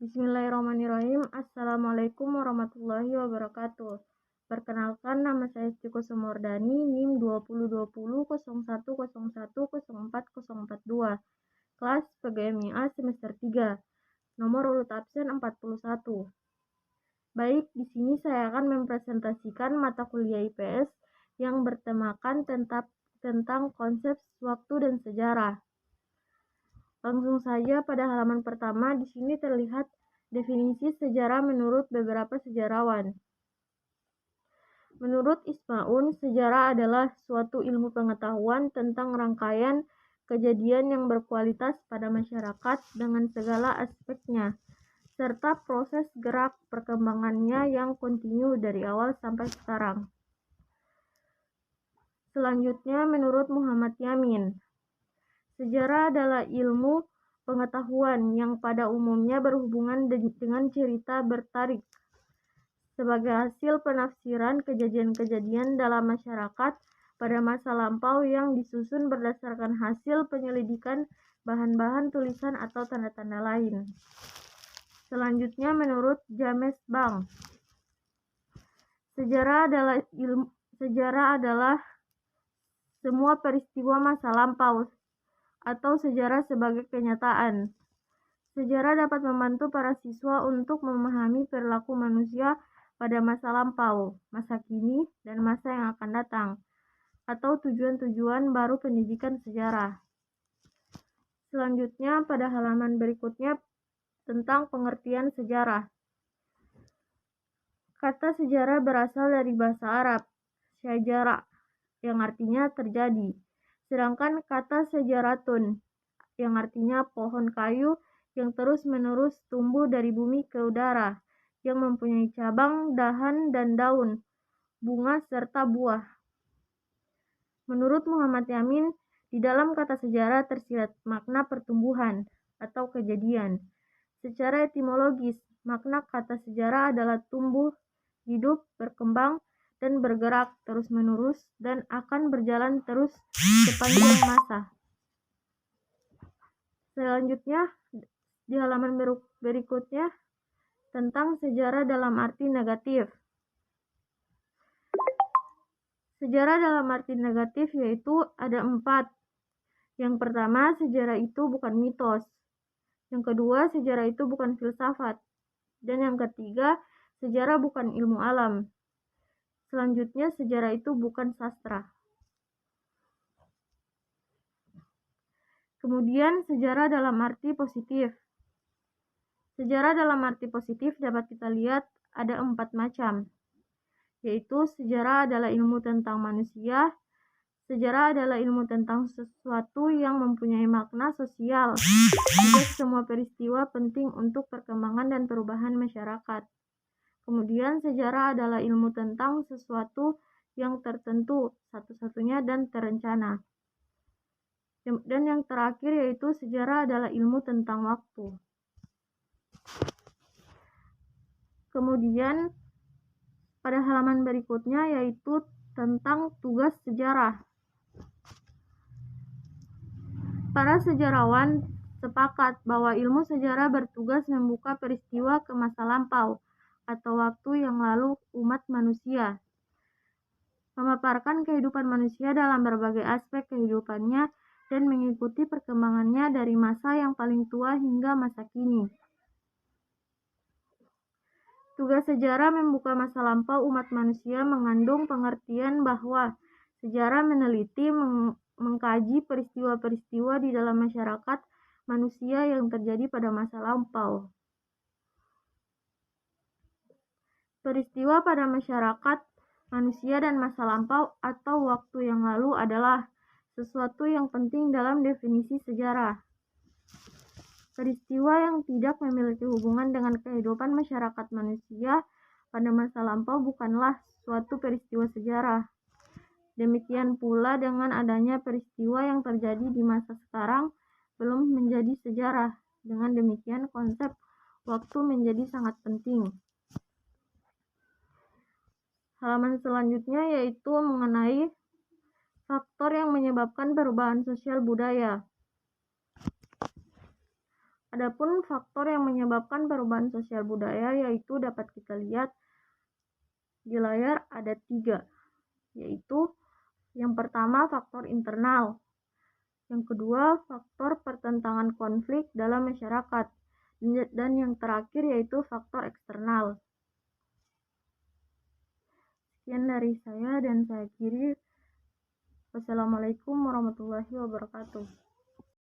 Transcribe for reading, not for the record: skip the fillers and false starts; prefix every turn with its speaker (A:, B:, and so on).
A: Bismillahirrahmanirrahim. Assalamualaikum warahmatullahi wabarakatuh. Perkenalkan, nama saya Ciko Sumordani, NIM 2020 01010442, kelas PGMIA semester 3, nomor urut absen 41. Baik, di sini saya akan mempresentasikan mata kuliah IPS yang bertemakan tentang konsep waktu dan sejarah. Langsung saja pada halaman pertama, di sini terlihat definisi sejarah menurut beberapa sejarawan. Menurut Ismaun, sejarah adalah suatu ilmu pengetahuan tentang rangkaian kejadian yang berkualitas pada masyarakat dengan segala aspeknya, serta proses gerak perkembangannya yang kontinu dari awal sampai sekarang. Selanjutnya, menurut Muhammad Yamin, sejarah adalah ilmu pengetahuan yang pada umumnya berhubungan dengan cerita bertarik sebagai hasil penafsiran kejadian-kejadian dalam masyarakat pada masa lampau yang disusun berdasarkan hasil penyelidikan bahan-bahan tulisan atau tanda-tanda lain. Selanjutnya, menurut James Bang, sejarah adalah semua peristiwa masa lampau atau sejarah sebagai kenyataan. Sejarah dapat membantu para siswa untuk memahami perilaku manusia pada masa lampau, masa kini, dan masa yang akan datang, atau tujuan-tujuan baru pendidikan sejarah. Selanjutnya, pada halaman berikutnya tentang pengertian sejarah. Kata sejarah berasal dari bahasa Arab, syajara, yang artinya terjadi. Sedangkan kata sejaratun, yang artinya pohon kayu yang terus-menerus tumbuh dari bumi ke udara, yang mempunyai cabang, dahan, dan daun, bunga, serta buah. Menurut Muhammad Yamin, di dalam kata sejarah tersirat makna pertumbuhan atau kejadian. Secara etimologis, makna kata sejarah adalah tumbuh, hidup, berkembang, dan bergerak terus-menerus dan akan berjalan terus sepanjang masa. Selanjutnya, di halaman berikutnya tentang sejarah dalam arti negatif. Sejarah dalam arti negatif yaitu ada 4. Yang pertama, sejarah itu bukan mitos. Yang kedua, sejarah itu bukan filsafat. Dan yang ketiga, sejarah bukan ilmu alam. Selanjutnya, sejarah itu bukan sastra. Kemudian, sejarah dalam arti positif. Sejarah dalam arti positif dapat kita lihat ada 4 macam, yaitu sejarah adalah ilmu tentang manusia, sejarah adalah ilmu tentang sesuatu yang mempunyai makna sosial, juga semua peristiwa penting untuk perkembangan dan perubahan masyarakat. Kemudian, sejarah adalah ilmu tentang sesuatu yang tertentu, satu-satunya dan terencana. Dan yang terakhir yaitu sejarah adalah ilmu tentang waktu. Kemudian, pada halaman berikutnya yaitu tentang tugas sejarah. Para sejarawan sepakat bahwa ilmu sejarah bertugas membuka peristiwa ke masa lampau atau waktu yang lalu umat manusia, memaparkan kehidupan manusia dalam berbagai aspek kehidupannya dan mengikuti perkembangannya dari masa yang paling tua hingga masa kini. Tugas sejarah membuka masa lampau umat manusia mengandung pengertian bahwa sejarah meneliti, mengkaji peristiwa-peristiwa di dalam masyarakat manusia yang terjadi pada masa lampau. Peristiwa pada masyarakat manusia dan masa lampau atau waktu yang lalu adalah sesuatu yang penting dalam definisi sejarah. Peristiwa yang tidak memiliki hubungan dengan kehidupan masyarakat manusia pada masa lampau bukanlah suatu peristiwa sejarah. Demikian pula dengan adanya peristiwa yang terjadi di masa sekarang belum menjadi sejarah. Dengan demikian, konsep waktu menjadi sangat penting. Halaman selanjutnya yaitu mengenai faktor yang menyebabkan perubahan sosial budaya. Adapun faktor yang menyebabkan perubahan sosial budaya yaitu dapat kita lihat di layar ada 3, yaitu yang pertama faktor internal, yang kedua faktor pertentangan konflik dalam masyarakat, dan yang terakhir yaitu faktor eksternal. Sekian dari saya dan saya akhiri. Wassalamualaikum warahmatullahi wabarakatuh.